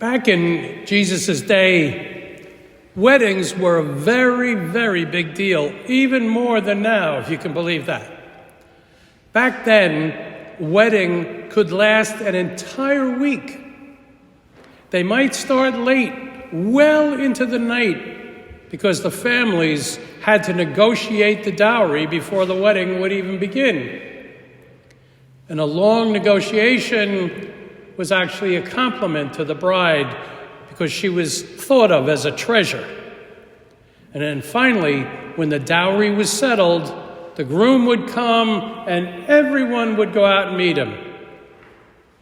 Back in Jesus' day, weddings were a very, very big deal, even more than now, if you can believe that. Back then, wedding could last an entire week. They might start late, well into the night, because the families had to negotiate the dowry before the wedding would even begin. And a long negotiation was actually a compliment to the bride because she was thought of as a treasure. And then finally, when the dowry was settled, the groom would come and everyone would go out and meet him.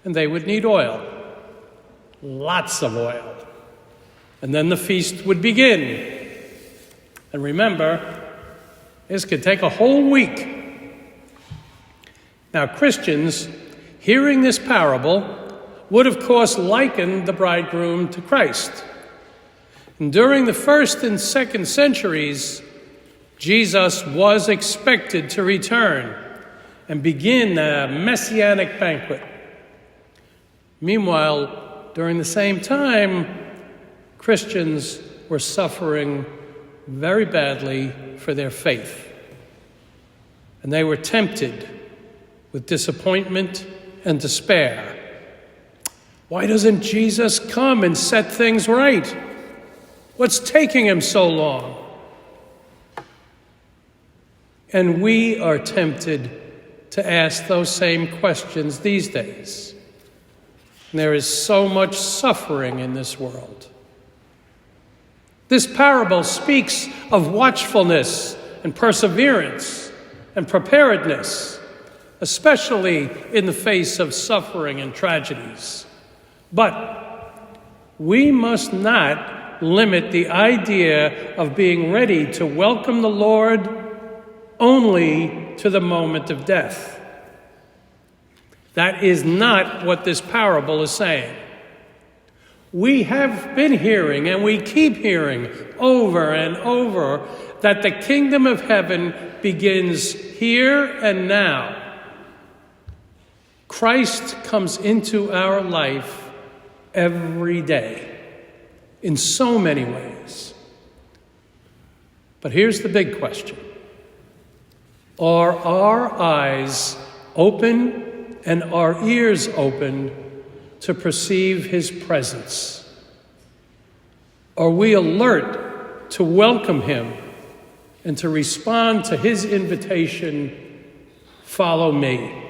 And they would need oil. Lots of oil. And then the feast would begin. And remember, this could take a whole week. Now, Christians, hearing this parable, would of course liken the bridegroom to Christ. And during the first and second centuries, Jesus was expected to return and begin a messianic banquet. Meanwhile, during the same time, Christians were suffering very badly for their faith. And they were tempted with disappointment and despair. Why doesn't Jesus come and set things right? What's taking him so long? And we are tempted to ask those same questions these days. And there is so much suffering in this world. This parable speaks of watchfulness and perseverance and preparedness, especially in the face of suffering and tragedies. But we must not limit the idea of being ready to welcome the Lord only to the moment of death. That is not what this parable is saying. We have been hearing, and we keep hearing over and over, that the kingdom of heaven begins here and now. Christ comes into our life every day in so many ways. But here's the big question. Are our eyes open and our ears open to perceive his presence? Are we alert to welcome him and to respond to his invitation, follow me?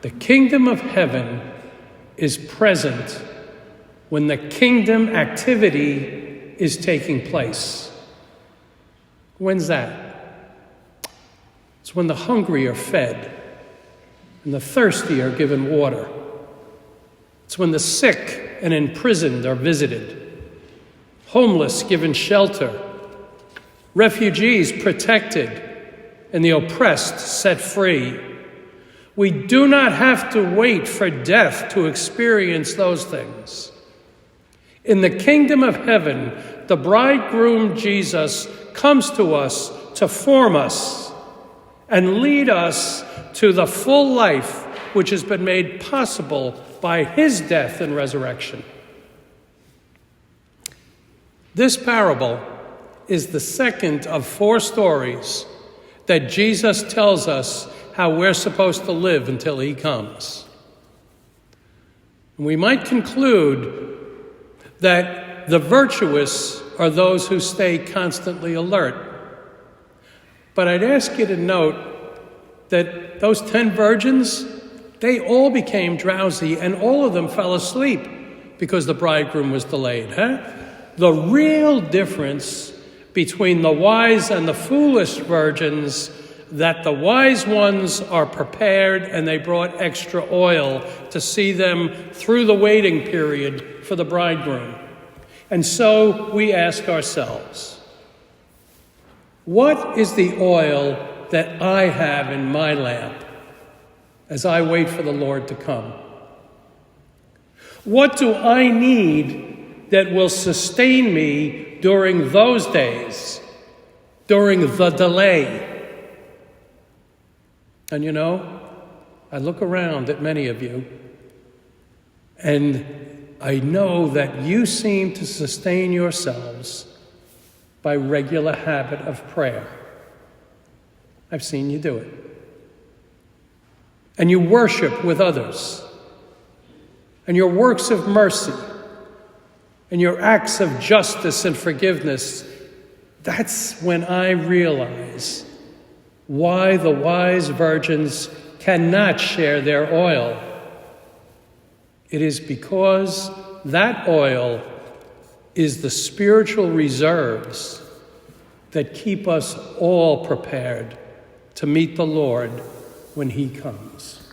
The kingdom of heaven is present when the kingdom activity is taking place. When's that? It's when the hungry are fed and the thirsty are given water. It's when the sick and imprisoned are visited, homeless given shelter, refugees protected, and the oppressed set free. We do not have to wait for death to experience those things. In the kingdom of heaven, the bridegroom Jesus comes to us to form us and lead us to the full life which has been made possible by his death and resurrection. This parable is the second of 4 stories that Jesus tells us how we're supposed to live until he comes. And we might conclude that the virtuous are those who stay constantly alert. But I'd ask you to note that those 10 virgins, they all became drowsy and all of them fell asleep because the bridegroom was delayed. The real difference between the wise and the foolish virgins, that the wise ones are prepared and they brought extra oil to see them through the waiting period for the bridegroom. And so we ask ourselves, what is the oil that I have in my lamp as I wait for the Lord to come? What do I need that will sustain me during those days, during the delay? And you know, I look around at many of you, And I know that you seem to sustain yourselves by regular habit of prayer. I've seen you do it. And you worship with others. And your works of mercy and your acts of justice and forgiveness, that's when I realize why the wise virgins cannot share their oil. It is because that oil is the spiritual reserves that keep us all prepared to meet the Lord when he comes.